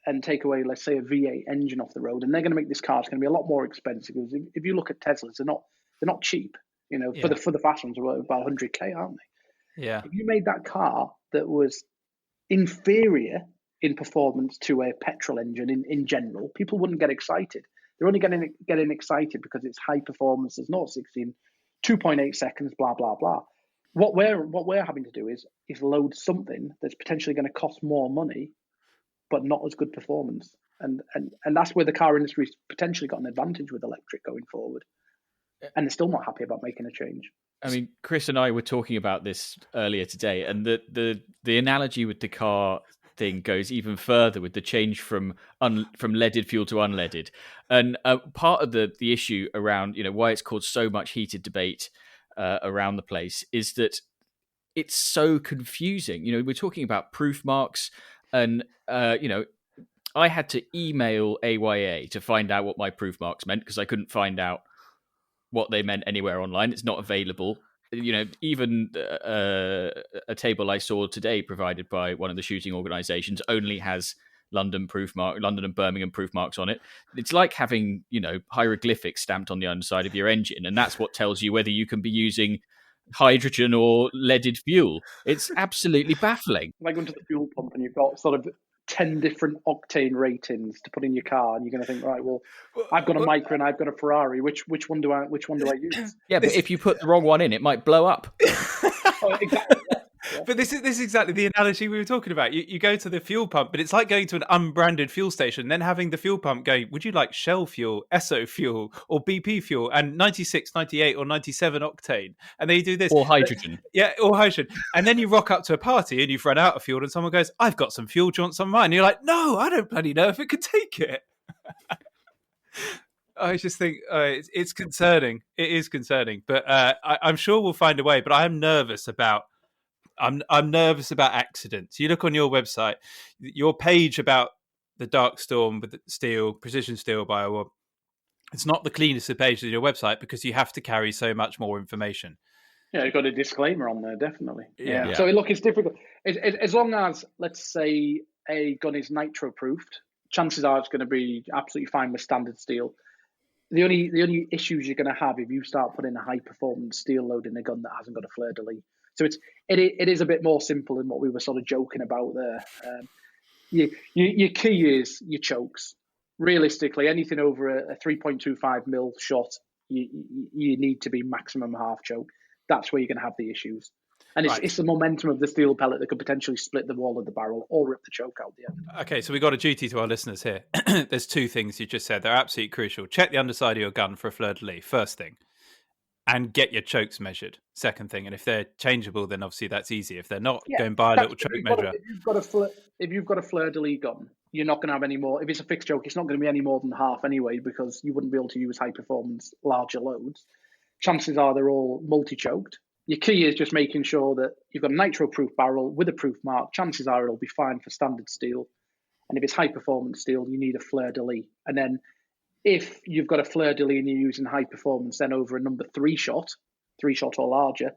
and take away, let's say, a V8 engine off the road, and they're going to make this car, it's going to be a lot more expensive. Because if you look at Teslas, they're not cheap. For the fast ones, they're about 100K, aren't they? Yeah. If you made that car that was inferior in performance to a petrol engine in general, people wouldn't get excited. They're only getting excited because it's high performance. There's 0-16, 2.8 seconds, blah blah blah. What we're having to do is load something that's potentially going to cost more money, but not as good performance. And that's where the car industry's potentially got an advantage with electric going forward. And they're still not happy about making a change. I mean, Chris and I were talking about this earlier today, and the analogy with the car thing goes even further with the change from leaded fuel to unleaded. And part of the issue around, why it's caused so much heated debate around the place is that it's so confusing. We're talking about proof marks, and I had to email AYA to find out what my proof marks meant because I couldn't find out what they meant anywhere online. It's not available. Even a table I saw today provided by one of the shooting organizations only has London and Birmingham proof marks on it. It's like having, hieroglyphics stamped on the underside of your engine, and that's what tells you whether you can be using hydrogen or leaded fuel. It's absolutely baffling. Like going to the fuel pump and you've got sort of 10 different octane ratings to put in your car, and you're going to think, right, well, I've got a Micra and I've got a Ferrari. Which one do I use? Yeah, but if you put the wrong one in, it might blow up. Oh, exactly. Yeah. But this is exactly the analogy we were talking about. You go to the fuel pump, but it's like going to an unbranded fuel station, then having the fuel pump going, would you like Shell fuel, Esso fuel, or BP fuel, and 96, 98, or 97 octane? And they do this. Or hydrogen. Or hydrogen. And then you rock up to a party and you've run out of fuel, and someone goes, I've got some fuel, do you want some of mine? And you're like, no, I don't bloody know if it could take it. I just think it's concerning. It is concerning. But I'm sure we'll find a way. But I am nervous about I'm nervous about accidents. You look on your website, your page about the Darkstorm with the steel, precision steel biowar. It's not the cleanest of pages on your website because you have to carry so much more information. Yeah, you've got a disclaimer on there, definitely. Yeah. So look, it's difficult. As long as, let's say, a gun is nitro-proofed, chances are it's going to be absolutely fine with standard steel. The only issues you're going to have if you start putting a high-performance steel load in a gun that hasn't got a fleur-de-lis. So it is a bit more simple than what we were sort of joking about there. Your key is your chokes. Realistically, anything over a 3.25 mil shot, you need to be maximum half choke. That's where you're going to have the issues. And it's the momentum of the steel pellet that could potentially split the wall of the barrel or rip the choke out the end. Okay, so we've got a duty to our listeners here. There's two things you just said. They're absolutely crucial. Check the underside of your gun for a fleur-de-lis, first thing. And get your chokes measured, second thing. And if they're changeable, then obviously that's easy. If they're not, go and buy a little choke measure. If you've got a fleur-de-lis gun, you're not going to have any more. If it's a fixed choke, it's not going to be any more than half anyway, because you wouldn't be able to use high-performance, larger loads. Chances are they're all multi-choked. Your key is just making sure that you've got a nitro-proof barrel with a proof mark. Chances are it'll be fine for standard steel. And if it's high-performance steel, you need a fleur-de-lis. And then if you've got a fleur-de-lis and you're using high-performance, then over a number 3 shot or larger,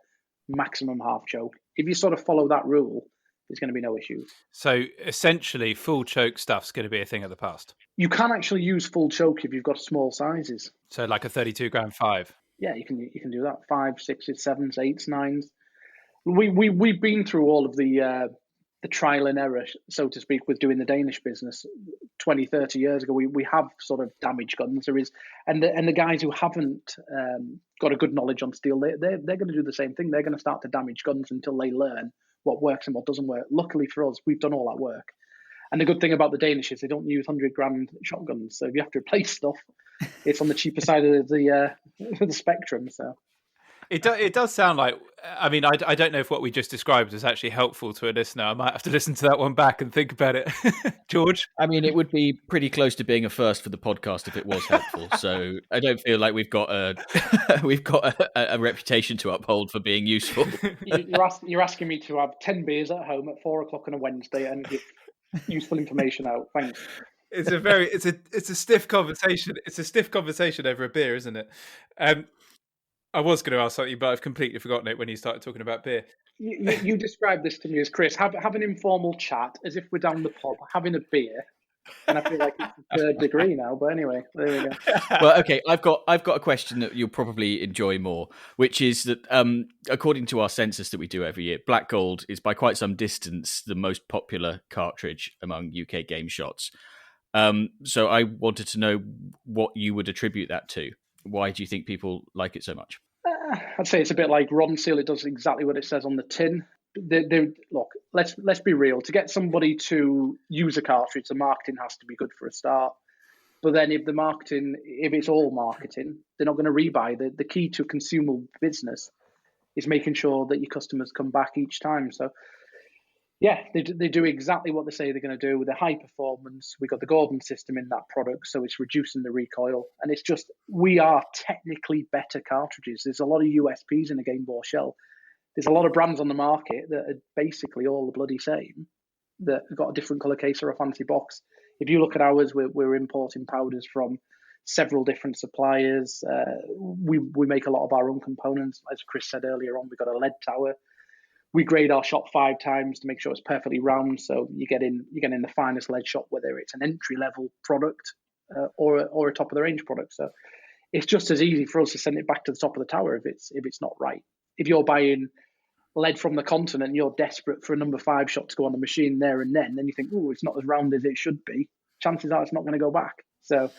maximum half choke. If you sort of follow that rule, there's going to be no issues. So essentially, full choke stuff's going to be a thing of the past. You can actually use full choke if you've got small sizes. So like a 32 gram 5. Yeah, you can do that. 5, 6, 7, 8, 9s. We've been through all of the trial and error, so to speak, with doing the Danish business 20, 30 years ago. We have sort of damaged guns. There is, and the guys who haven't got a good knowledge on steel, they're going to do the same thing. They're going to start to damage guns until they learn what works and what doesn't work. Luckily for us, we've done all that work. And the good thing about the Danish is they don't use 100 grand shotguns. So if you have to replace stuff, it's on the cheaper side of the spectrum. So it does sound like, I mean, I don't know if what we just described is actually helpful to a listener. I might have to listen to that one back and think about it. George? I mean, it would be pretty close to being a first for the podcast if it was helpful. So I don't feel like we've got a reputation to uphold for being useful. You're asking me to have 10 beers at home at 4:00 on a Wednesday and give useful information out. Thanks. It's a stiff conversation. It's a stiff conversation over a beer, isn't it? I was going to ask something, but I've completely forgotten it when you started talking about beer. You described this to me as, Chris, have an informal chat as if we're down the pub having a beer, and I feel like it's the third degree now. But anyway, there we go. Well, okay, I've got a question that you'll probably enjoy more, which is that according to our census that we do every year, Black Gold is by quite some distance the most popular cartridge among UK game shots. So I wanted to know what you would attribute that to. Why do you think people like it so much? I'd say it's a bit like Ronseal. It does exactly what it says on the tin. Look, let's be real. To get somebody to use a cartridge, the marketing has to be good for a start. But then if it's all marketing, they're not going to rebuy. The key to consumer business is making sure that your customers come back each time. So yeah, they do exactly what they say they're going to do with the high performance. We got the Gordon system in that product, so it's reducing the recoil. And it's just, we are technically better cartridges. There's a lot of USPs in the Gamebore shell. There's a lot of brands on the market that are basically all the bloody same, that have got a different colour case or a fancy box. If you look at ours, we're importing powders from several different suppliers. We make a lot of our own components. As Chris said earlier on, we've got a lead tower. We grade our shot 5 times to make sure it's perfectly round. So you get in the finest lead shot, whether it's an entry level product or a top of the range product. So it's just as easy for us to send it back to the top of the tower if it's not right. If you're buying lead from the continent and you're desperate for a number 5 shot to go on the machine there and then you think, oh, it's not as round as it should be. Chances are it's not going to go back. So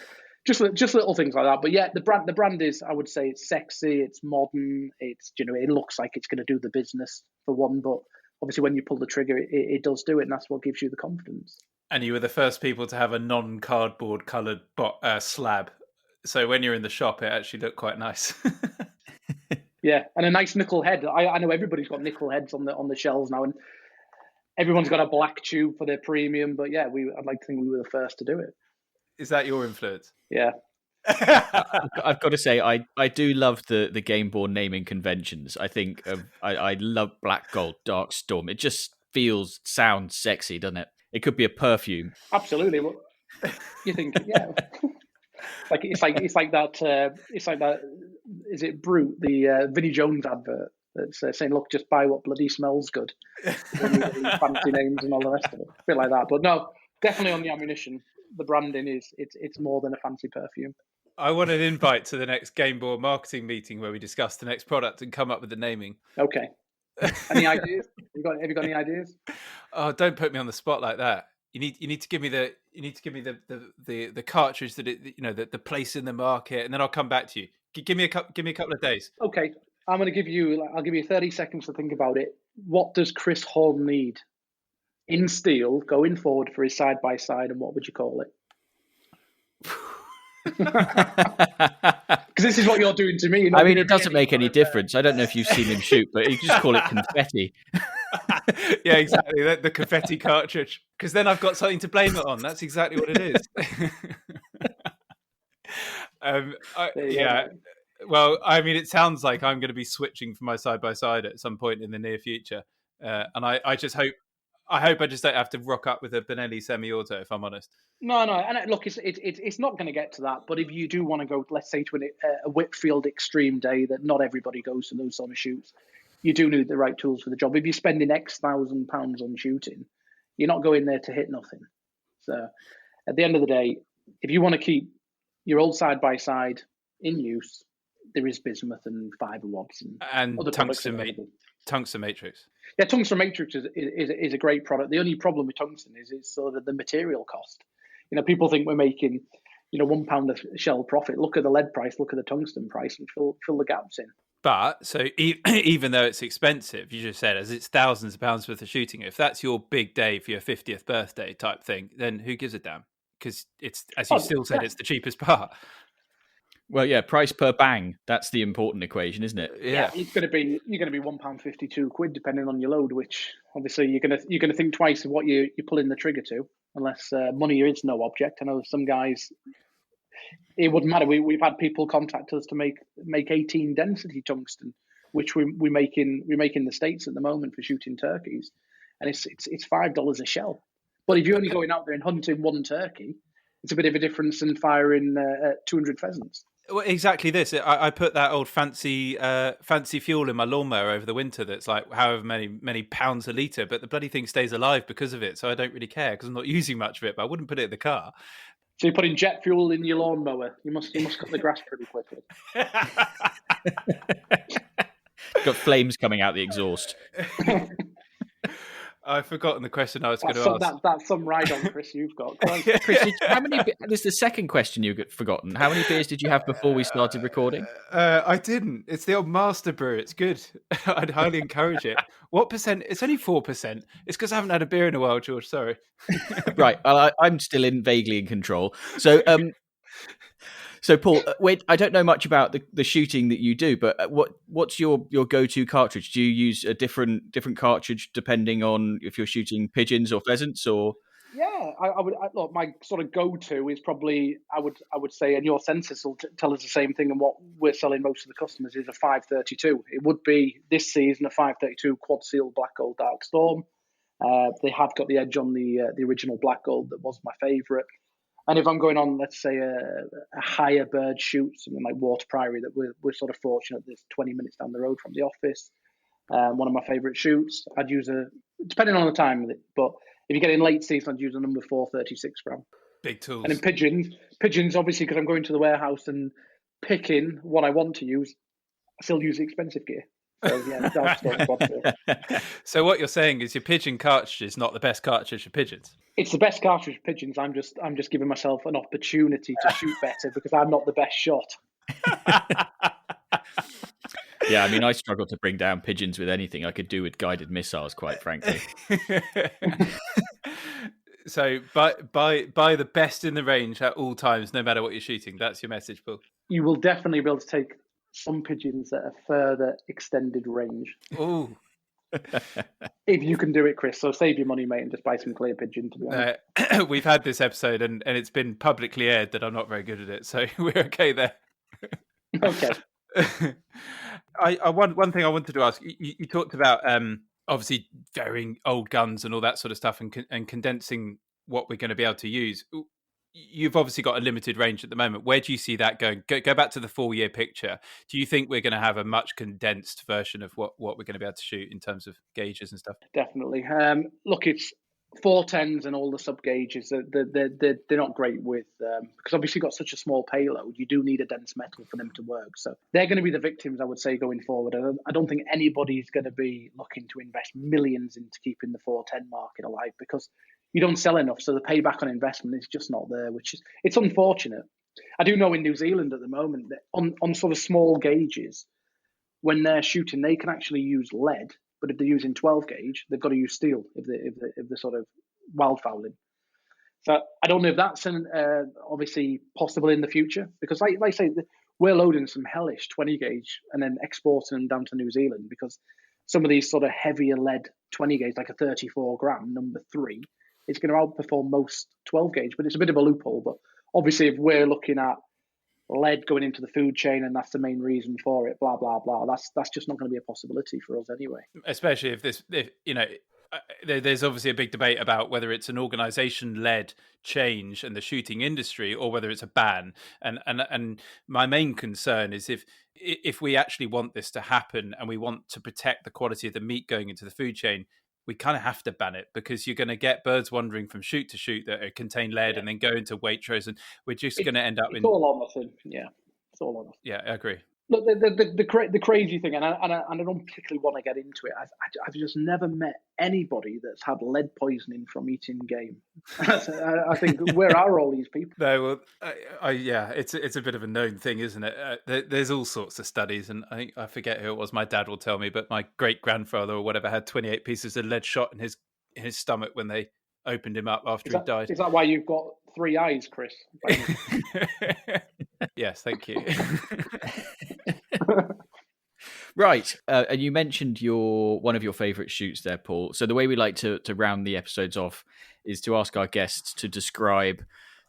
just little things like that. But yeah, the brand is, I would say, it's sexy, it's modern, it's, it looks like it's going to do the business for one, but obviously when you pull the trigger, it does do it, and that's what gives you the confidence. And you were the first people to have a non-cardboard coloured slab, so when you're in the shop, it actually looked quite nice. Yeah, and a nice nickel head. I know everybody's got nickel heads on the shelves now, and everyone's got a black tube for their premium. But yeah, I'd like to think we were the first to do it. Is that your influence? Yeah. I've got to say, I do love the Gamebore naming conventions. I think I love Black Gold, Dark Storm. It just sounds sexy, doesn't it? It could be a perfume. Absolutely. Well, you think, yeah. It's like that. Is it Brute, the Vinnie Jones advert that's saying, "Look, just buy what bloody smells good." Fancy names and all the rest of it. A bit like that, but no, definitely on the ammunition. The branding it's more than a fancy perfume. I want an invite to the next Gamebore marketing meeting where we discuss the next product and come up with the naming. Okay. Any ideas? Have you got any ideas? Oh, don't put me on the spot like that. You need to give me the the cartridge that the place in the market, and then I'll come back to you. Give me a couple of days. Okay, I'll give you 30 seconds to think about it. What does Chris Horn need in steel going forward for his side by side, and what would you call it? Because this is what you're doing to me. I mean, it doesn't make any difference. I don't know if you've seen him shoot, but you just call it confetti. Yeah, exactly. The confetti cartridge. Because then I've got something to blame it on. That's exactly what it is. Yeah. Well, I mean, it sounds like I'm going to be switching from my side by side at some point in the near future, and I just hope I just don't have to rock up with a Benelli semi-auto, if I'm honest. No, and look, it's not going to get to that. But if you do want to go, let's say, to a Whitfield Extreme day that not everybody goes to those sort of shoots, you do need the right tools for the job. If you're spending X £1,000 on shooting, you're not going there to hit nothing. So at the end of the day, if you want to keep your old side by side in use, there is bismuth and fibre wads and tungsten, mate. tungsten matrix. Yeah, tungsten matrix is a great product. The only problem with tungsten is it's sort of the material cost. People think we're making, £1 a shell profit. Look at the lead price, look at the tungsten price, and fill the gaps in. But so even though it's expensive, you just said, as it's thousands of pounds worth of shooting, if that's your big day for your 50th birthday type thing, then who gives a damn? Because it's, as you still said, it's the cheapest part. Well, yeah, price per bang. That's the important equation, isn't it? Yeah, you're going to be £1.52 depending on your load, which obviously you're going to think twice of what you're pulling the trigger to, unless money is no object. I know some guys, it wouldn't matter. We've had people contact us to make 18 density tungsten, which we make in the States at the moment for shooting turkeys, and it's $5 a shell. But if you're only going out there and hunting one turkey, it's a bit of a difference than firing 200 pheasants. Well, exactly this. I put that old fancy fuel in my lawnmower over the winter that's like however many pounds a litre, but the bloody thing stays alive because of it, so I don't really care because I'm not using much of it, but I wouldn't put it in the car. So you're putting jet fuel in your lawnmower. You must cut the grass pretty quickly. Got flames coming out the exhaust. I've forgotten the question I was going to ask. That's some ride on, Chris, you've got. Chris, how many? This is the second question you've forgotten. How many beers did you have before we started recording? I didn't. It's the old Master Brew. It's good. I'd highly encourage it. What percent? It's only 4%. It's because I haven't had a beer in a while, George. Sorry. Right. I'm still vaguely in control. So, Paul, I don't know much about the shooting that you do, but what's your go-to cartridge? Do you use a different cartridge depending on if you're shooting pigeons or pheasants, or? Yeah, I would look. My sort of go-to is probably I would say, and your census will tell us the same thing. And what we're selling most of the customers is a 532. It would be this season a 532 quad seal black gold dark storm. They have got the edge on the original black gold that was my favourite. And if I'm going on, let's say, a higher bird shoot, something like Water Priory, that we're sort of fortunate that's 20 minutes down the road from the office, one of my favourite shoots, I'd use depending on the time of it, but if you get in late season, I'd use a number 436 gram. Big tools. And in pigeons, obviously, because I'm going to the warehouse and picking what I want to use, I still use the expensive gear. So, yeah, dark storm. So what you're saying is your pigeon cartridge is not the best cartridge for pigeons? It's the best cartridge for pigeons. I'm just giving myself an opportunity to shoot better because I'm not the best shot. Yeah, I mean, I struggle to bring down pigeons with anything. I could do with guided missiles, quite frankly. So buy the best in the range at all times, no matter what you're shooting. That's your message, Paul. You will definitely be able to take some pigeons at a further extended range. Ooh. If you can do it, Chris. So save your money, mate, and just buy some clear pigeon, to be honest. We've had this episode and it's been publicly aired that I'm not very good at it, so we're okay there. Okay. One thing I wanted to ask, you talked about obviously varying old guns and all that sort of stuff and condensing what we're going to be able to use. You've obviously got a limited range at the moment. Where do you see that going? Go back to the 4-year picture. Do you think we're going to have a much condensed version of what we're going to be able to shoot in terms of gauges and stuff? Definitely. Look, it's 410s and all the sub gauges. They're not great with because obviously you've got such a small payload. You do need a dense metal for them to work. So they're going to be the victims, I would say, going forward. I don't think anybody's going to be looking to invest millions into keeping the 410 market alive because you don't sell enough, so the payback on investment is just not there, it's unfortunate. I do know in New Zealand at the moment that on sort of small gauges, when they're shooting, they can actually use lead, but if they're using 12 gauge, they've got to use steel if they're sort of wildfowling. So I don't know if that's obviously possible in the future, because like I say, we're loading some hellish 20 gauge and then exporting them down to New Zealand because some of these sort of heavier lead 20 gauge, like a 34 gram number 3, it's going to outperform most 12 gauge, but it's a bit of a loophole. But obviously, if we're looking at lead going into the food chain and that's the main reason for it, blah, blah, blah, that's just not going to be a possibility for us anyway. Especially if there's obviously a big debate about whether it's an organization-led change in the shooting industry or whether it's a ban. And my main concern is if we actually want this to happen and we want to protect the quality of the meat going into the food chain, we kind of have to ban it because you're going to get birds wandering from shoot to shoot that contain lead and then go into Waitrose, and we're just going to end up it's all or nothing. Yeah, it's all or nothing. Yeah, I agree. Look, the crazy thing, and I don't particularly want to get into it. I've just never met anybody that's had lead poisoning from eating game. I think, where are all these people? No, well, yeah, it's a bit of a known thing, isn't it? There's all sorts of studies, and I forget who it was. My dad will tell me, but my great grandfather or whatever had 28 pieces of lead shot in his stomach when they opened him up after he died. Is that why you've got 3 eyes, Chris? Yes, thank you. Right, and you mentioned one of your favourite shoots there, Paul. So the way we like to round the episodes off is to ask our guests to describe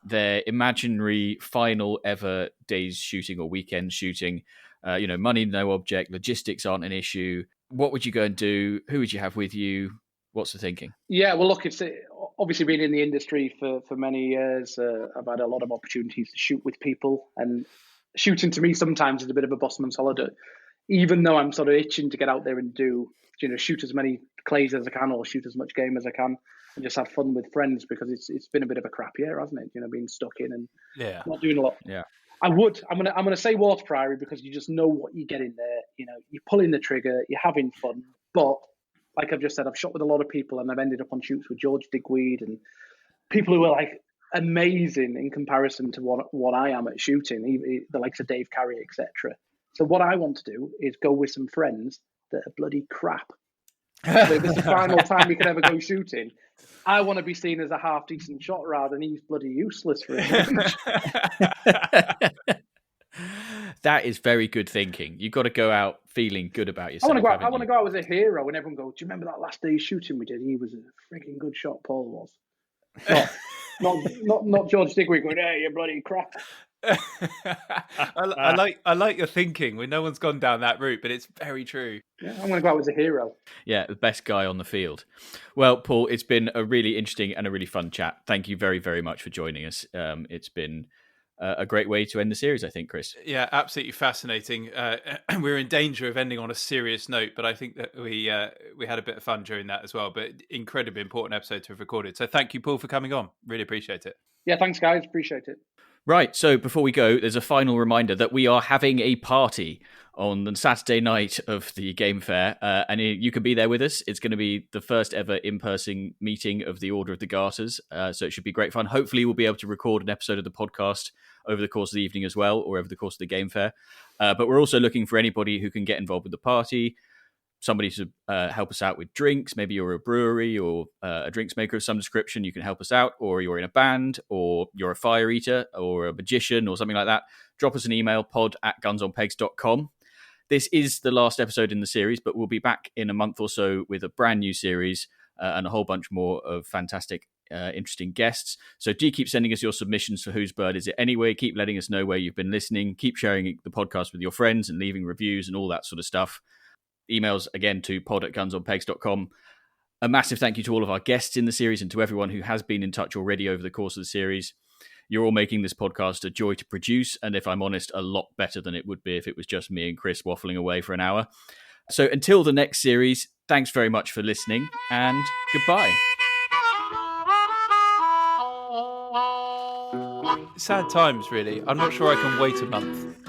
their imaginary final ever day's shooting or weekend shooting. Money, no object, logistics aren't an issue. What would you go and do? Who would you have with you? What's the thinking? Yeah, well, look, it's obviously been in the industry for many years. I've had a lot of opportunities to shoot with people, and shooting to me sometimes is a bit of a bossman's holiday. Even though I'm sort of itching to get out there and shoot as many clays as I can or shoot as much game as I can and just have fun with friends, because it's been a bit of a crap year, hasn't it? Being stuck in and not doing a lot. Yeah. I'm gonna say Water Priory, because you just know what you get in there. You're pulling the trigger, you're having fun. But like I've just said, I've shot with a lot of people, and I've ended up on shoots with George Digweed and people who are like amazing in comparison to what I am at shooting, the likes of Dave Carey, etc. So what I want to do is go with some friends that are bloody crap. So if it's the final time you can ever go shooting, I want to be seen as a half decent shot rather than he's bloody useless for it. That is very good thinking. You've got to go out feeling good about yourself. I want to go out as a hero, and everyone goes, "Do you remember that last day's shooting we did? He was a freaking good shot, Paul was." Not George Digweed going, "Hey, you bloody crap." I like your thinking. No one's gone down that route, but it's very true. Yeah, I'm going to go out as a hero. Yeah, the best guy on the field. Well, Paul, it's been a really interesting and a really fun chat. Thank you very, very much for joining us. It's been a great way to end the series, I think, Chris. Yeah, absolutely fascinating. We're in danger of ending on a serious note, but I think that we had a bit of fun during that as well. But incredibly important episode to have recorded. So thank you, Paul, for coming on. Really appreciate it. Yeah, thanks, guys. Appreciate it. Right, so before we go, there's a final reminder that we are having a party on the Saturday night of the Game Fair, and you can be there with us. It's going to be the first ever in-person meeting of the Order of the Garters, so it should be great fun. Hopefully we'll be able to record an episode of the podcast over the course of the evening as well, or over the course of the Game Fair. But we're also looking for anybody who can get involved with the party, somebody to help us out with drinks. Maybe you're a brewery or a drinks maker of some description. You can help us out, or you're in a band, or you're a fire eater, or a magician, or something like that. Drop us an email, pod@gunsonpegs.com. This is the last episode in the series, but we'll be back in a month or so with a brand new series and a whole bunch more of fantastic, interesting guests. So do keep sending us your submissions for Whose Bird Is It Anyway? Keep letting us know where you've been listening. Keep sharing the podcast with your friends and leaving reviews and all that sort of stuff. Emails again to pod@gunsonpegs.com. A massive thank you to all of our guests in the series and to everyone who has been in touch already over the course of the series. You're all making this podcast a joy to produce, and if I'm honest, a lot better than it would be if it was just me and Chris waffling away for an hour. So until the next series, thanks very much for listening, and goodbye. Sad times, really. I'm not sure I can wait a month.